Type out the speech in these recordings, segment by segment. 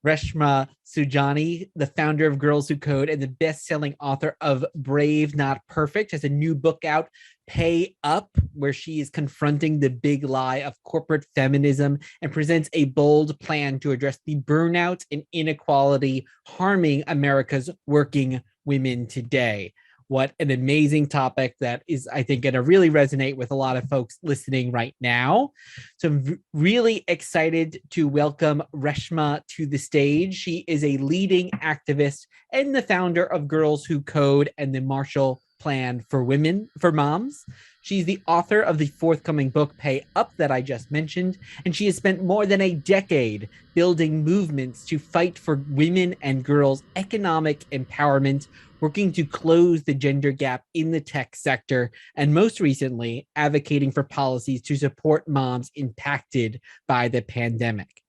Reshma Saujani, the founder of Girls Who Code and the best-selling author of Brave Not Perfect, has a new book out, Pay Up, where she is confronting the big lie of corporate feminism and presents a bold plan to address the burnout and inequality harming America's working women today. What an amazing topic that is, I think, going to really resonate with a lot of folks listening right now. So I'm really excited to welcome Reshma to the stage. She is a leading activist and the founder of Girls Who Code and the Marshall Plan for Women, for Moms. She's the author of the forthcoming book, Pay Up, that I just mentioned, and she has spent more than a decade building movements to fight for women and girls' economic empowerment, working to close the gender gap in the tech sector, and most recently, advocating for policies to support moms impacted by the pandemic.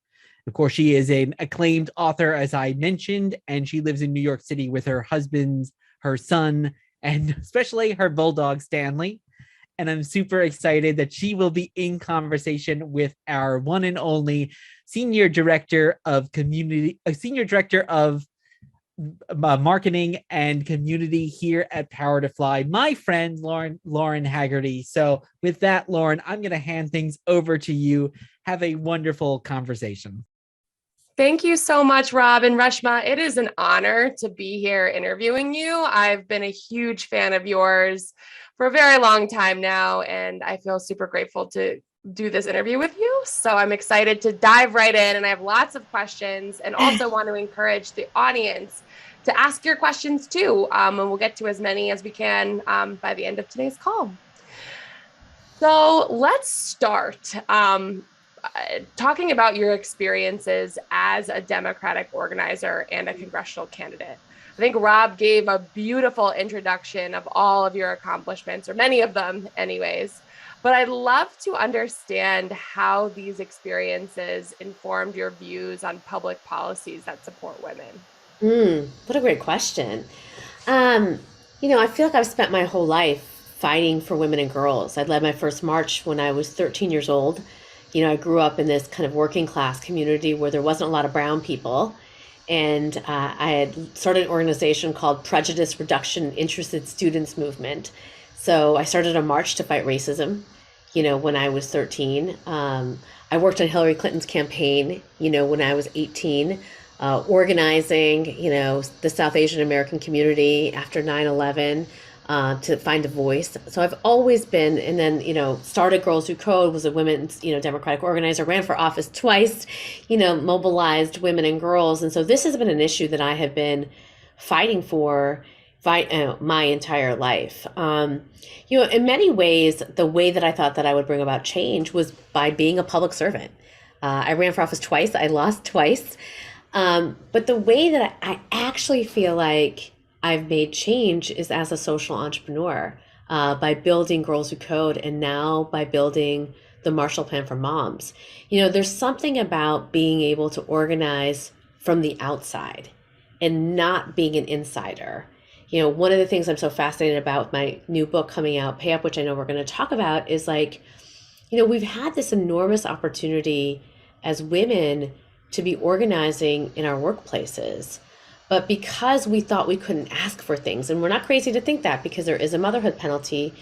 Of course, she is an acclaimed author, as I mentioned, and she lives in New York City with her husband, her son, and especially her bulldog, Stanley. And I'm super excited that she will be in conversation with our one and only senior director of marketing and community here at Power to Fly, my friend Lauren Haggerty. So with that, Lauren, I'm going to hand things over to you. Have a wonderful conversation. Thank you so much, Rob and Reshma. It is an honor to be here interviewing you. I've been a huge fan of yours for a very long time now, and I feel super grateful to do this interview with you. So I'm excited to dive right in, and I have lots of questions and also want to encourage the audience to ask your questions too, and we'll get to as many as we can by the end of today's call. So let's start talking about your experiences as a Democratic organizer and a congressional candidate. I think Rob gave a beautiful introduction of all of your accomplishments, or many of them anyways, but I'd love to understand how these experiences informed your views on public policies that support women. What a great question. I feel like I've spent my whole life fighting for women and girls. I led my first march when I was 13 years old. I grew up in this kind of working class community where there wasn't a lot of brown people. And I had started an organization called Prejudice Reduction Interested Students Movement. So I started a march to fight racism, when I was 13. I worked on Hillary Clinton's campaign, when I was 18, organizing, the South Asian American community after 9/11. To find a voice. So I've always been, and then, started Girls Who Code, was a women's, Democratic organizer, ran for office twice, mobilized women and girls. And so this has been an issue that I have been fighting for my entire life. In many ways, the way that I thought that I would bring about change was by being a public servant. I ran for office twice. I lost twice. But the way that I actually feel like I've made change is as a social entrepreneur, by building Girls Who Code, and now by building the Marshall Plan for Moms. There's something about being able to organize from the outside and not being an insider. One of the things I'm so fascinated about with my new book coming out, Pay Up, which I know we're going to talk about, is we've had this enormous opportunity as women to be organizing in our workplaces. But because we thought we couldn't ask for things, and we're not crazy to think that because there is a motherhood penalty,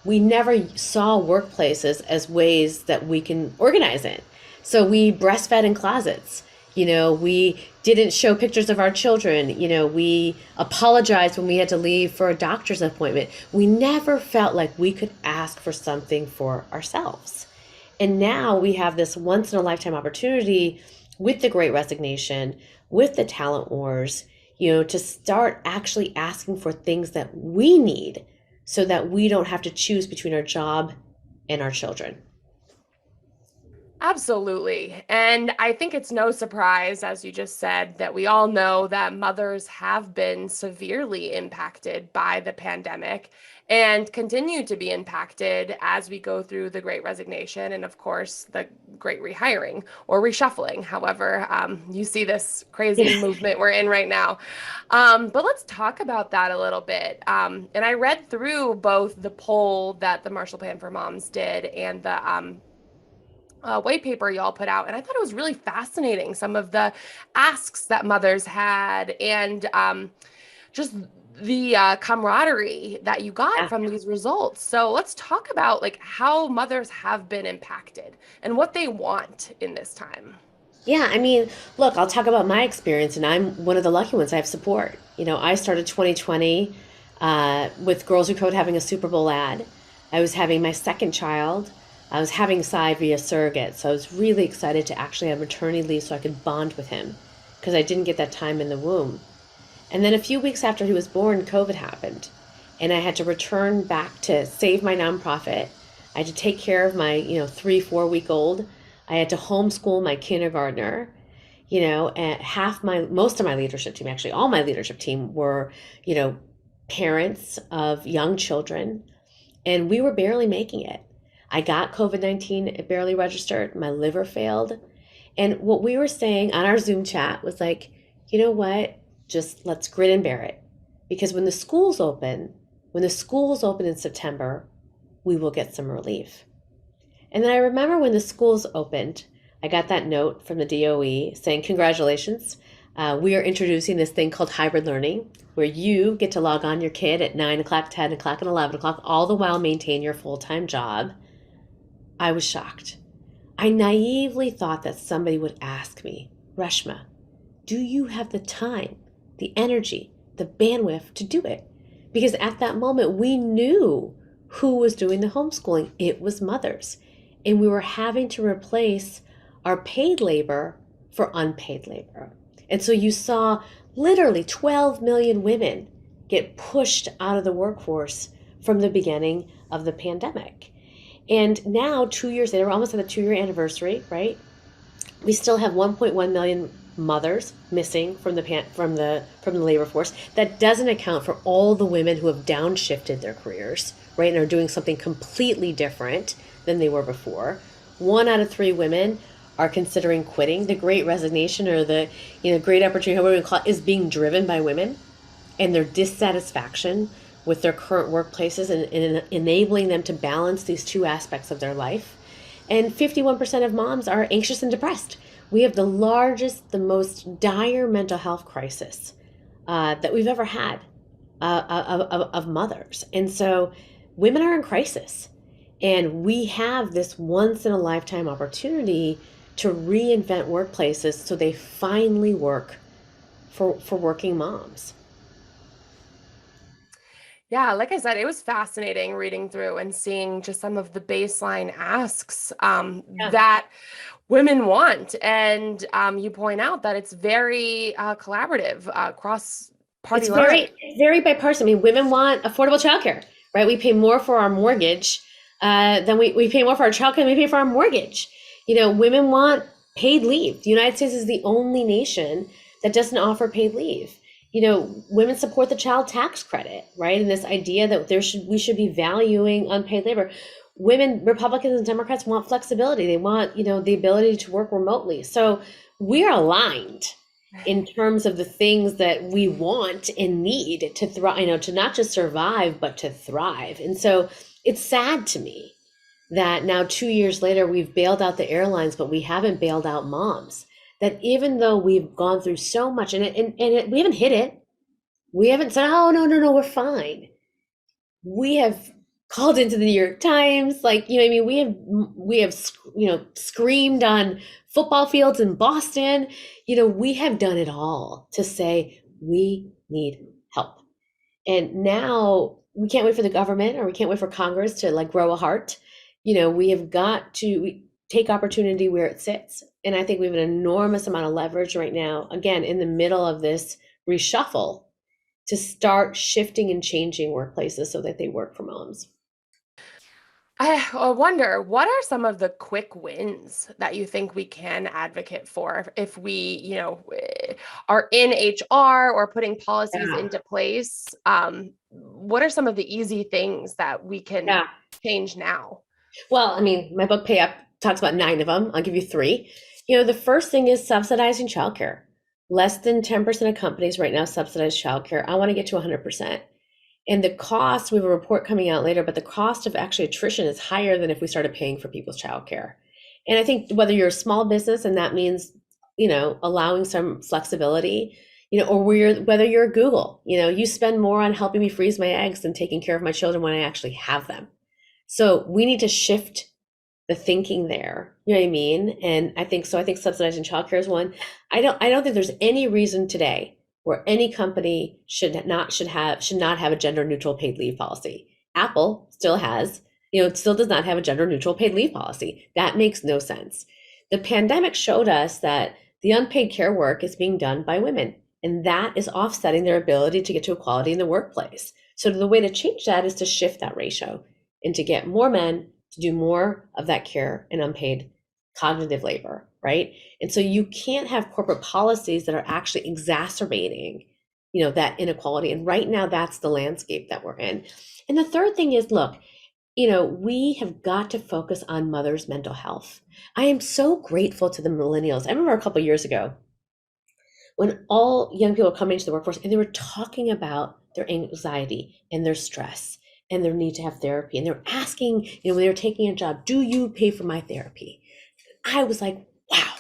we never saw workplaces as ways that we can organize in. So we breastfed in closets. We didn't show pictures of our children. We apologized when we had to leave for a doctor's appointment. We never felt like we could ask for something for ourselves. And now we have this once in a lifetime opportunity with the Great Resignation, with the talent wars, to start actually asking for things that we need so that we don't have to choose between our job and our children. Absolutely. And I think it's no surprise, as you just said, that we all know that mothers have been severely impacted by the pandemic and continue to be impacted as we go through the Great Resignation and, of course, the Great Rehiring or reshuffling, however you see this crazy movement we're in right now. But let's talk about that a little bit. And I read through both the poll that the Marshall Plan for Moms did and white paper y'all put out, and I thought it was really fascinating. Some of the asks that mothers had, and just the camaraderie that you got Yeah. from these results. So let's talk about like how mothers have been impacted and what they want in this time. Yeah, I mean, look, I'll talk about my experience, and I'm one of the lucky ones. I have support. I started 2020 with Girls Who Code having a Super Bowl ad. I was having my second child. I was having Cy via surrogate, so I was really excited to actually have maternity leave so I could bond with him because I didn't get that time in the womb. And then a few weeks after he was born, COVID happened, and I had to return back to save my nonprofit. I had to take care of my, 3, 4 week old. I had to homeschool my kindergartner, and most of my leadership team, actually all my leadership team were, parents of young children, and we were barely making it. I got COVID-19, it barely registered, my liver failed. And what we were saying on our Zoom chat was like, you know what? Just let's grit and bear it. Because when the schools open in September, we will get some relief. And then I remember when the schools opened, I got that note from the DOE saying, congratulations, we are introducing this thing called hybrid learning, where you get to log on your kid at 9 o'clock, 10 o'clock, and 11 o'clock, all the while maintain your full-time job. I was shocked. I naively thought that somebody would ask me, Reshma, do you have the time, the energy, the bandwidth to do it? Because at that moment, we knew who was doing the homeschooling. It was mothers. And we were having to replace our paid labor for unpaid labor. And so you saw literally 12 million women get pushed out of the workforce from the beginning of the pandemic. And now, 2 years later, we're almost at the 2-year anniversary, right? We still have 1.1 million mothers missing from the labor force. That doesn't account for all the women who have downshifted their careers, right, and are doing something completely different than they were before. 1 out of 3 women are considering quitting. The Great Resignation, or the Great Opportunity, however we call it, is being driven by women and their dissatisfaction with their current workplaces and enabling them to balance these 2 aspects of their life. And 51% of moms are anxious and depressed. We have the largest, the most dire mental health crisis that we've ever had of mothers. And so women are in crisis. And we have this once in a lifetime opportunity to reinvent workplaces so they finally work for working moms. Yeah, like I said, it was fascinating reading through and seeing just some of the baseline asks that women want. And you point out that it's very collaborative, cross-party lines. It's very bipartisan. I mean, women want affordable childcare, right? We pay more for our mortgage than we pay more for our childcare than we pay for our mortgage. Women want paid leave. The United States is the only nation that doesn't offer paid leave. Women support the child tax credit, right? And this idea that we should be valuing unpaid labor. Women, Republicans and Democrats want flexibility. They want, the ability to work remotely. So we're aligned in terms of the things that we want and need to thrive, to not just survive, but to thrive. And so it's sad to me that now 2 years later, we've bailed out the airlines, but we haven't bailed out moms. That even though we've gone through so much, and we haven't hit it, we haven't said, oh, no, we're fine. We have called into the New York Times, we have screamed on football fields in Boston. We have done it all to say we need help. And now we can't wait for the government, or we can't wait for Congress to grow a heart. We have got to take opportunity where it sits. And I think we have an enormous amount of leverage right now, again, in the middle of this reshuffle, to start shifting and changing workplaces so that they work for moms. I wonder, what are some of the quick wins that you think we can advocate for if we, are in HR or putting policies into place? What are some of the easy things that we can change now? Well, I mean, my book Pay Up talks about 9 of them. I'll give you 3. The first thing is subsidizing childcare. Less than 10% of companies right now subsidize childcare. I want to get to 100%. And the cost, we have a report coming out later, but the cost of actually attrition is higher than if we started paying for people's childcare. And I think whether you're a small business and that means, allowing some flexibility, or whether you're Google, you spend more on helping me freeze my eggs than taking care of my children when I actually have them. So we need to shift the thinking there. You know what I mean? And I think subsidizing childcare is one. I don't think there's any reason today where any company should not have a gender neutral paid leave policy. Apple still has, it still does not have a gender neutral paid leave policy. That makes no sense. The pandemic showed us that the unpaid care work is being done by women, and that is offsetting their ability to get to equality in the workplace. So the way to change that is to shift that ratio and to get more men to do more of that care and unpaid cognitive labor, right? And so you can't have corporate policies that are actually exacerbating, that inequality. And right now, that's the landscape that we're in. And the third thing is, look, we have got to focus on mothers' mental health. I am so grateful to the millennials. I remember a couple of years ago when all young people were coming into the workforce and they were talking about their anxiety and their stress and their need to have therapy. And they were asking, when they were taking a job, do you pay for my therapy? I was like, wow,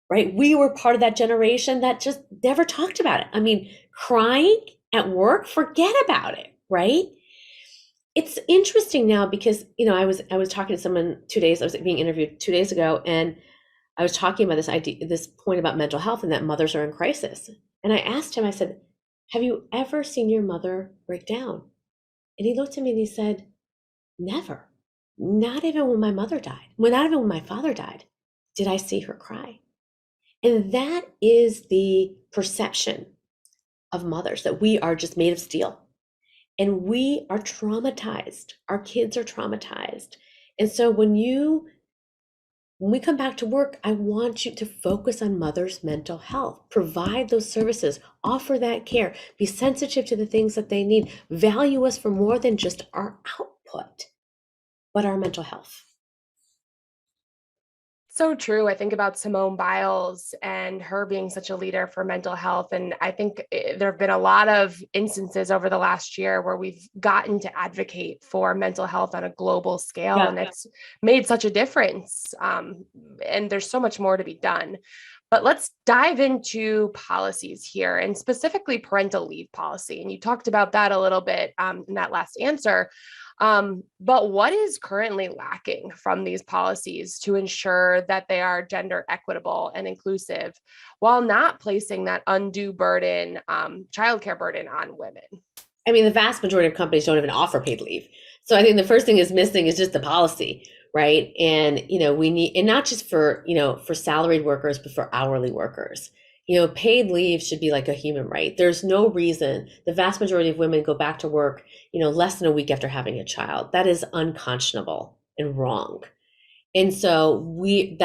right? We were part of that generation that just never talked about it. I mean, crying at work, forget about it, right? It's interesting now because, I was talking to someone I was being interviewed 2 days ago, and I was talking about this point about mental health and that mothers are in crisis. And I asked him, I said, have you ever seen your mother break down? And he looked at me and he said, never. Not even when my mother died. Well, not even when my father died did I see her cry. And that is the perception of mothers, that we are just made of steel. And we are traumatized. Our kids are traumatized. And so when we come back to work, I want you to focus on mothers' mental health, provide those services, offer that care, be sensitive to the things that they need, value us for more than just our output, but our mental health. So true. I think about Simone Biles and her being such a leader for mental health. And I think there have been a lot of instances over the last year where we've gotten to advocate for mental health on a global scale, Yeah. and it's made such a difference. And there's so much more to be done. But let's dive into policies here, and specifically parental leave policy. And you talked about that a little bit in that last answer. But what is currently lacking from these policies to ensure that they are gender equitable and inclusive while not placing that undue burden, childcare burden on women? I mean, the vast majority of companies don't even offer paid leave. So I think the first thing is missing is just the policy, right? And, we need, and not just for, for salaried workers, but for hourly workers. Paid leave should be like a human right. There's no reason the vast majority of women go back to work, less than a week after having a child. That is unconscionable and wrong. And so we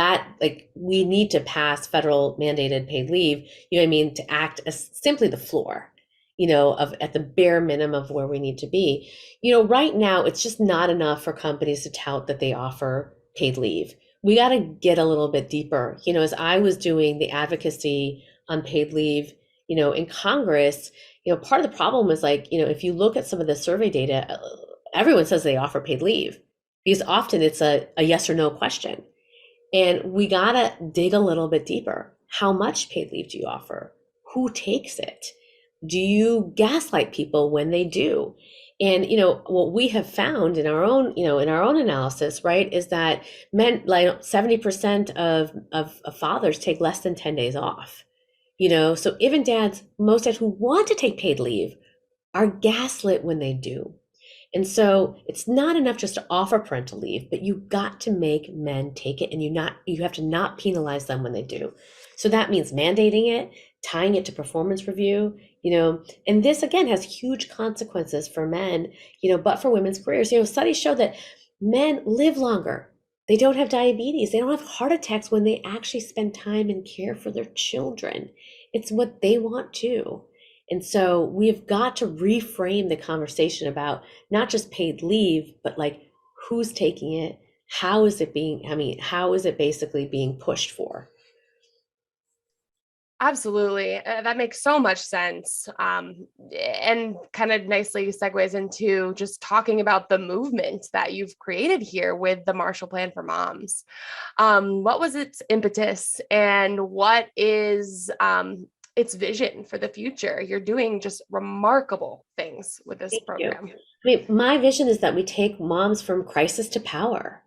need to pass federal mandated paid leave, to act as simply the floor, of at the bare minimum of where we need to be. Right now, it's just not enough for companies to tout that they offer paid leave. We got to get a little bit deeper. As I was doing the advocacy on paid leave, in Congress, part of the problem is if you look at some of the survey data, everyone says they offer paid leave because often it's a yes or no question. And we got to dig a little bit deeper. How much paid leave do you offer? Who takes it? Do you gaslight people when they do? And what we have found in our own analysis, right, is that men, like 70% of fathers take less than 10 days off. So even dads, most dads who want to take paid leave are gaslit when they do. And so it's not enough just to offer parental leave, but you got to make men take it, and you have to not penalize them when they do. So that means mandating it, tying it to performance review, and this again has huge consequences for men, but for women's careers. Studies show that men live longer. They don't have diabetes. They don't have heart attacks when they actually spend time and care for their children. It's what they want to. And so we've got to reframe the conversation about not just paid leave, but who's taking it? How is it basically being pushed for? Absolutely. That makes so much sense. And kind of nicely segues into just talking about the movement that you've created here with the Marshall Plan for Moms. What was its impetus and what is its vision for the future? You're doing just remarkable things with this Thank you. program. I mean, my vision is that we take moms from crisis to power.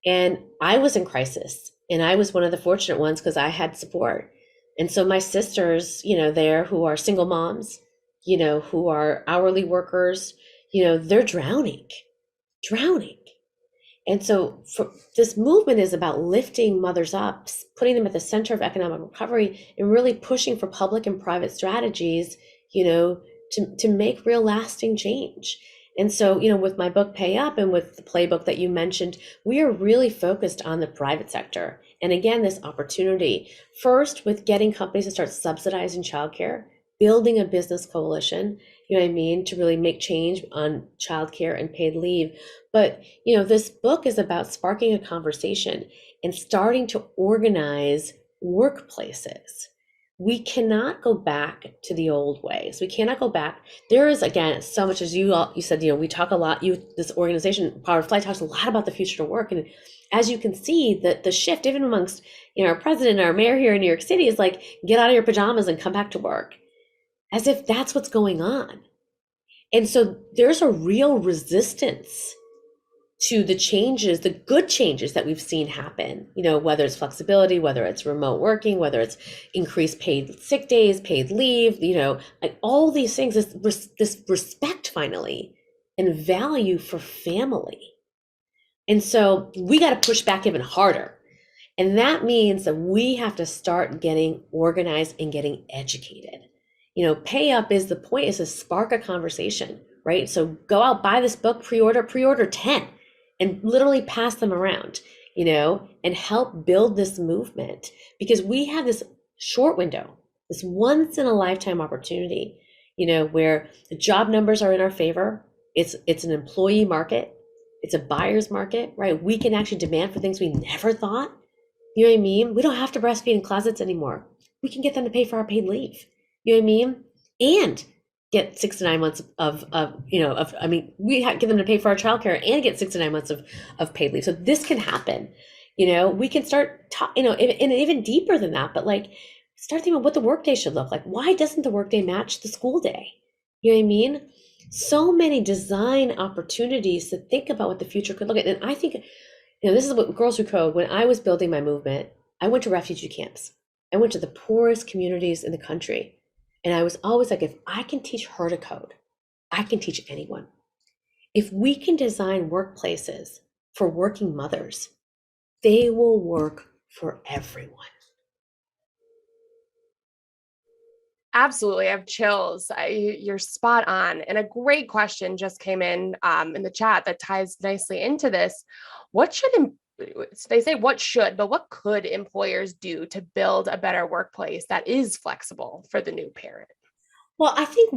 And I was in crisis, and I was one of the fortunate ones because I had support. And so my sisters, there who are single moms, who are hourly workers, they're drowning. And so for this movement is about lifting mothers up, putting them at the center of economic recovery, and really pushing for public and private strategies, to make real lasting change. And so, with my book Pay Up and with the playbook that you mentioned, we are really focused on the private sector. And again, this opportunity, first with getting companies to start subsidizing childcare, building a business coalition, to really make change on childcare and paid leave. But, this book is about sparking a conversation and starting to organize workplaces. We cannot go back to the old ways. We cannot go back. There is, again, so much, as you said, we talk a lot, this organization, Power of Flight, talks a lot about the future of work. And as you can see, the shift, even amongst, our president and our mayor here in New York City, is like, get out of your pajamas and come back to work, as if that's what's going on. And so there's a real resistance to the changes, the good changes that we've seen happen, whether it's flexibility, whether it's remote working, whether it's increased paid sick days, paid leave, like all these things, this respect finally and value for family. And so we got to push back even harder. And that means that we have to start getting organized and getting educated. Pay Up is the point, is to spark a conversation, right? So go out, buy this book, pre-order 10. And literally pass them around, and help build this movement, because we have this short window, this once in a lifetime opportunity, where the job numbers are in our favor. It's an employee market. It's a buyer's market, right? We can actually demand for things we never thought. You know what I mean? We don't have to breastfeed in closets anymore. We can get them to pay for our paid leave. You know what I mean? And get 6 to 9 months we give them to pay for our childcare and get 6 to 9 months of paid leave. So this can happen. We can start, and even deeper than that, but like start thinking about what the workday should look like. Why doesn't the workday match the school day? You know what I mean? So many design opportunities to think about what the future could look like. And I think, this is what Girls Who Code, when I was building my movement, I went to refugee camps. I went to the poorest communities in the country. And I was always like, if I can teach her to code, I can teach anyone. If we can design workplaces for working mothers, they will work for everyone. Absolutely. I have chills. You're spot on. And a great question just came in the chat that ties nicely into this. They say what should, but what could employers do to build a better workplace that is flexible for the new parent? Well, I think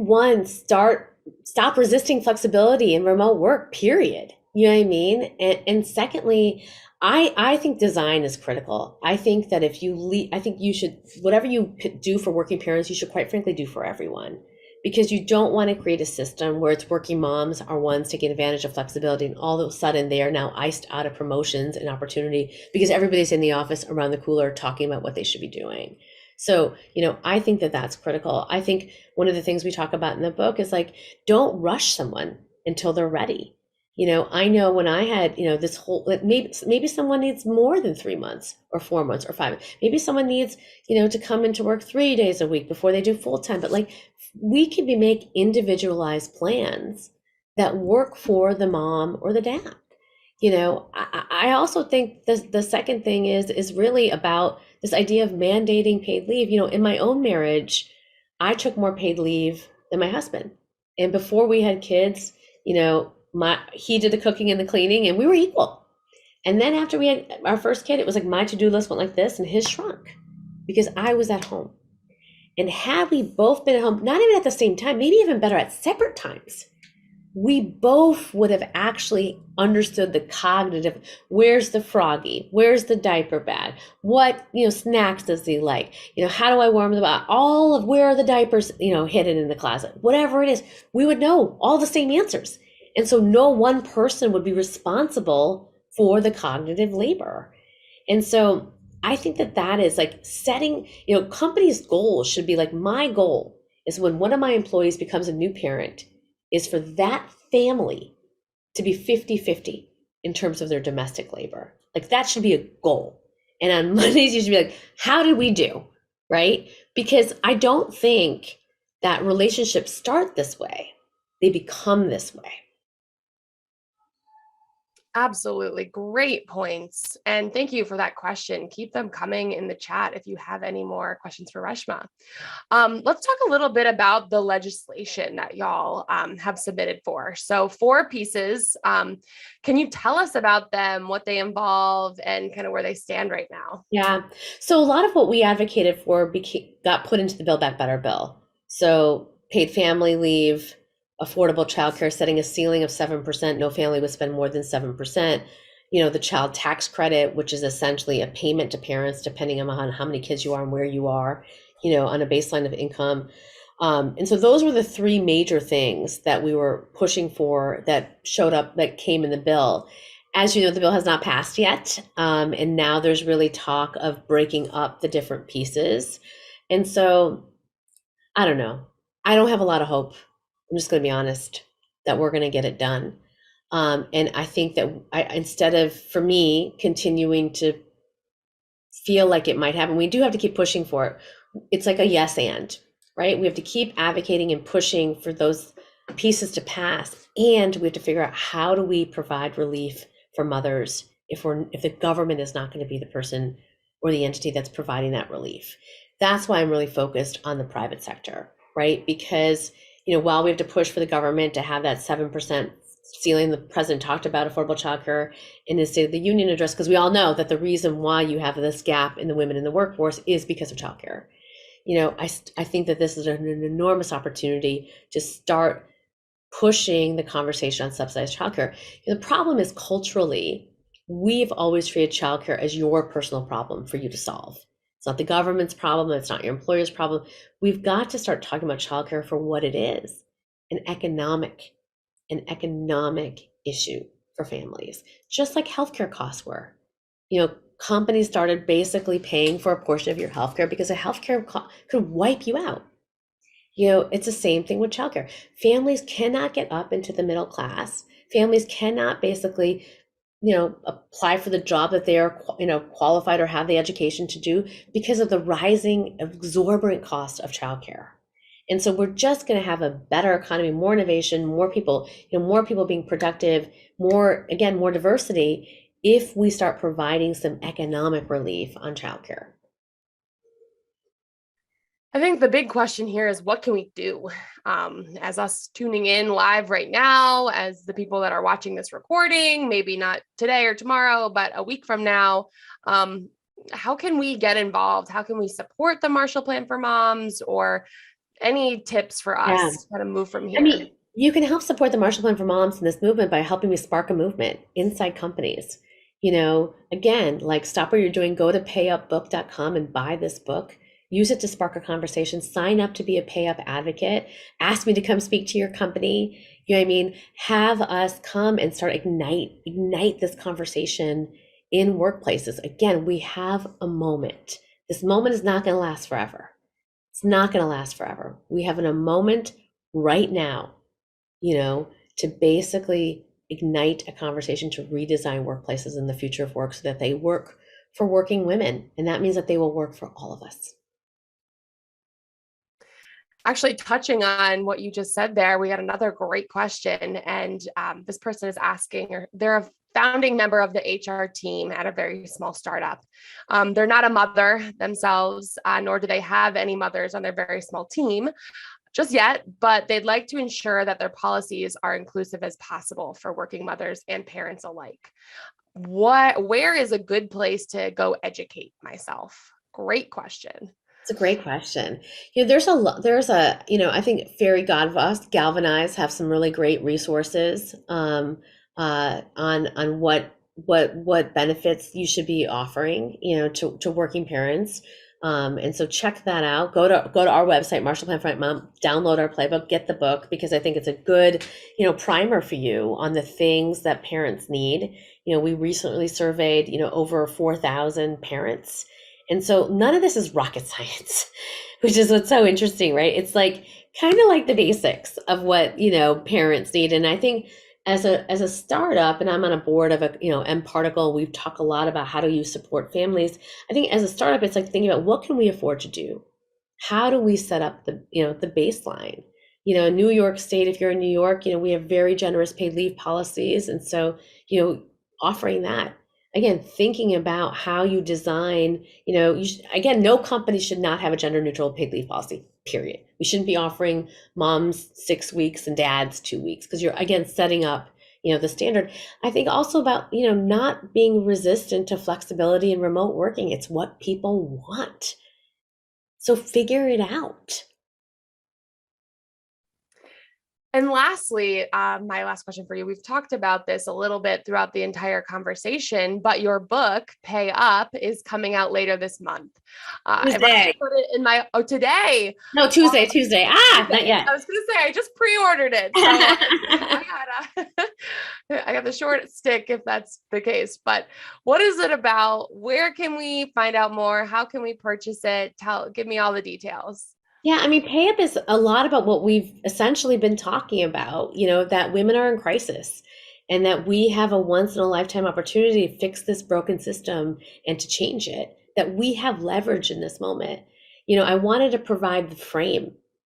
stop resisting flexibility in remote work, period. You know what I mean? And secondly, I think design is critical. I think that I think you should, whatever you do for working parents, you should quite frankly do for everyone. Because you don't want to create a system where it's working moms are ones taking advantage of flexibility, and all of a sudden they are now iced out of promotions and opportunity because everybody's in the office around the cooler talking about what they should be doing. So, I think that that's critical. I think one of the things we talk about in the book is like, don't rush someone until they're ready. I know when I had, this whole, maybe someone needs more than 3 months or 4 months or 5. Maybe someone needs, to come into work 3 days a week before they do full time. But like, we can make individualized plans that work for the mom or the dad. I also think the second thing is really about this idea of mandating paid leave. In my own marriage, I took more paid leave than my husband. And before we had kids, he did the cooking and the cleaning, and we were equal. And then after we had our first kid, it was like my to-do list went like this and his shrunk because I was at home. And had we both been at home, not even at the same time, maybe even better at separate times, we both would have actually understood the cognitive, where's the froggy, where's the diaper bag, what, snacks does he like, how do I warm them up, all of where are the diapers, hidden in the closet, whatever it is, we would know all the same answers. And so no one person would be responsible for the cognitive labor. And so I think that is like setting, companies' goals should be like, my goal is when one of my employees becomes a new parent is for that family to be 50-50 in terms of their domestic labor. Like that should be a goal. And on Mondays, you should be like, how did we do? Right? Because I don't think that relationships start this way. They become this way. Absolutely. Great points. And thank you for that question. Keep them coming in the chat if you have any more questions for Reshma. Let's talk a little bit about the legislation that y'all have submitted for. So 4 pieces. Can you tell us about them, what they involve, and kind of where they stand right now? Yeah. So a lot of what we advocated for got put into the Build Back Better bill. So paid family leave, affordable childcare, setting a ceiling of 7%. No family would spend more than 7%. The child tax credit, which is essentially a payment to parents depending on how many kids you are and where you are, on a baseline of income. And so those were the 3 major things that we were pushing for that showed up, that came in the bill. As you know, the bill has not passed yet. And now there's really talk of breaking up the different pieces. And so I don't know. I don't have a lot of hope. I'm just going to be honest that we're going to get it done. And I think that instead of, for me, continuing to feel like it might happen, we do have to keep pushing for it. It's like a yes and, right? We have to keep advocating and pushing for those pieces to pass. And we have to figure out, how do we provide relief for mothers if the government is not going to be the person or the entity that's providing that relief. That's why I'm really focused on the private sector, right? Because, while we have to push for the government to have that 7% ceiling, the president talked about affordable childcare in his State of the Union address, because we all know that the reason why you have this gap in the women in the workforce is because of childcare. I think that this is an enormous opportunity to start pushing the conversation on subsidized childcare. The problem is, culturally, we've always treated childcare as your personal problem for you to solve. It's not the government's problem. It's not your employer's problem. We've got to start talking about childcare for what it is, an economic issue for families, just like healthcare costs were. Companies started basically paying for a portion of your healthcare because a healthcare could wipe you out. It's the same thing with childcare. Families cannot get up into the middle class. Families cannot basically, apply for the job that they are, qualified or have the education to do because of the rising exorbitant cost of childcare. And so we're just going to have a better economy, more innovation, more people, more people being productive, more diversity, if we start providing some economic relief on childcare. I think the big question here is, what can we do? As us tuning in live right now, as the people that are watching this recording, maybe not today or tomorrow, but a week from now, how can we get involved? How can we support the Marshall Plan for Moms, or any tips for us to kind of move from here? You can help support the Marshall Plan for Moms in this movement by helping me spark a movement inside companies. Again, like, stop what you're doing, go to payupbook.com and buy this book. Use it to spark a conversation. Sign up to be a pay up advocate. Ask me to come speak to your company. Have us come and start ignite this conversation in workplaces. Again, we have a moment. This moment is not going to last forever. It's not going to last forever. We have a moment right now, to basically ignite a conversation to redesign workplaces in the future of work so that they work for working women. And that means that they will work for all of us. Actually, touching on what you just said there, we had another great question. And this person is asking, or they're a founding member of the HR team at a very small startup. They're not a mother themselves, nor do they have any mothers on their very small team just yet, but they'd like to ensure that their policies are inclusive as possible for working mothers and parents alike. Where is a good place to go educate myself? Great question. It's a great question. I think Fairy Galvanize have some really great resources on what benefits you should be offering, to working parents. And so check that out. Go to our website, Marshall Plan for My Mom, download our playbook, get the book, because I think it's a good, primer for you on the things that parents need. We recently surveyed, over 4,000 parents. And so none of this is rocket science, which is what's so interesting, right? It's like kind of like the basics of what, parents need. And I think as a startup, and I'm on a board of M Particle, we've talked a lot about how do you support families. I think as a startup, it's like thinking about what can we afford to do? How do we set up the baseline? New York State, if you're in New York, we have very generous paid leave policies. And so, offering that. Again, thinking about how you design, again, no company should not have a gender neutral paid leave policy, period. We shouldn't be offering moms 6 weeks and dads 2 weeks, because you're, again, setting up, the standard. I think also about, not being resistant to flexibility and remote working. It's what people want. So figure it out. And lastly, my last question for you, we've talked about this a little bit throughout the entire conversation, but your book, Pay Up, is coming out later this month. I've already put it in today. No, Tuesday. Not yet. I was going to say, I just pre-ordered it. So I got the short stick if that's the case, but what is it about? Where can we find out more? How can we purchase it? Give me all the details. Yeah, I mean, Pay Up is a lot about what we've essentially been talking about, that women are in crisis and that we have a once in a lifetime opportunity to fix this broken system and to change it, that we have leverage in this moment. I wanted to provide the frame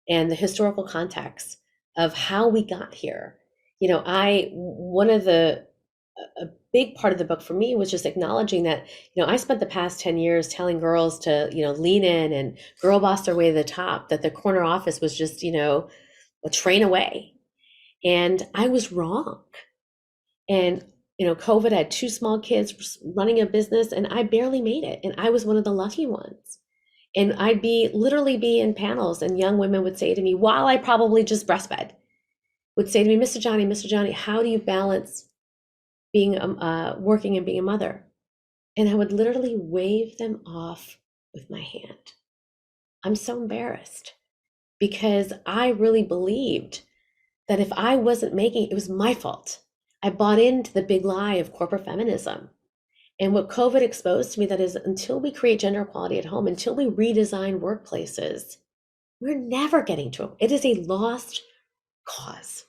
and the historical context of how we got here. A big part of the book for me was just acknowledging that, I spent the past 10 years telling girls to, lean in and girl boss their way to the top, that the corner office was just, a train away. And I was wrong. And, COVID, I had 2 small kids running a business and I barely made it. And I was one of the lucky ones. And I'd literally be in panels and young women would say to me, while I probably just breastfed, would say to me, Mr. Johnny, how do you balance being working and being a mother? And I would literally wave them off with my hand. I'm so embarrassed because I really believed that if I wasn't making it, it was my fault. I bought into the big lie of corporate feminism. And what COVID exposed to me, that is, until we create gender equality at home, until we redesign workplaces, we're never getting to it. It is a lost cause.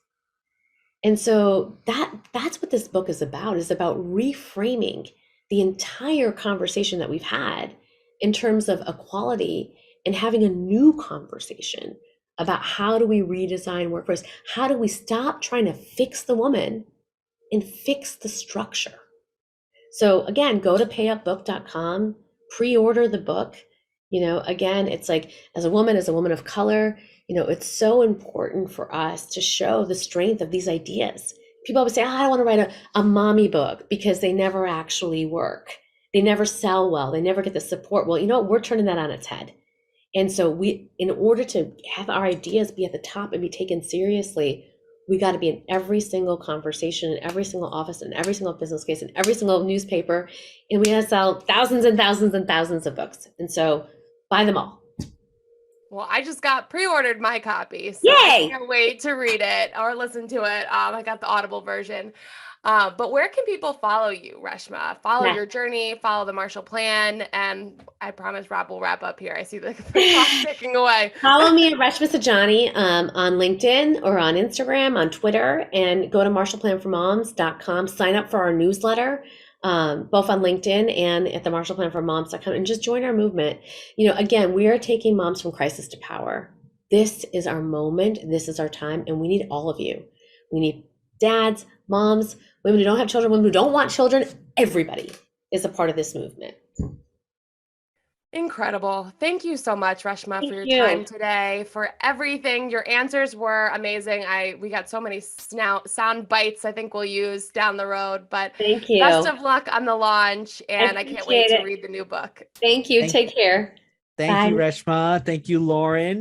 And so that's what this book is about reframing the entire conversation that we've had in terms of equality and having a new conversation about how do we redesign workforce? How do we stop trying to fix the woman and fix the structure? So again, go to payupbook.com, pre-order the book. Again, it's like, as a woman of color, it's so important for us to show the strength of these ideas. People always say, I don't want to write a mommy book, because they never actually work. They never sell well. They never get the support. Well, we're turning that on its head. And so in order to have our ideas be at the top and be taken seriously, we got to be in every single conversation, in every single office, in every single business case, in every single newspaper. And we got to sell thousands and thousands and thousands of books. And so buy them all. Well, I just pre-ordered my copy, so Yay! I can't wait to read it or listen to it. I got the Audible version. But where can people follow you, Reshma? Follow your journey, follow the Marshall Plan, and I promise Rob will wrap up here. I see the clock ticking away. Follow me at Reshma Saujani on LinkedIn or on Instagram, on Twitter, and go to marshallplanformoms.com. Sign up for our newsletter, both on LinkedIn and at the marshallplanformoms.com, and just join our movement. Again, we are taking moms from crisis to power. This is our moment. This is our time, and we need all of you. We need dads, moms, women who don't have children, women who don't want children. Everybody is a part of this movement. Incredible. Thank you so much, Reshma, for your time today, for everything. Your answers were amazing. We got so many sound bites I think we'll use down the road, but thank you. Best of luck on the launch, and I can't wait to read the new book. Thank you. Take care. Thank Bye. you, Reshma. Thank you, Lauren.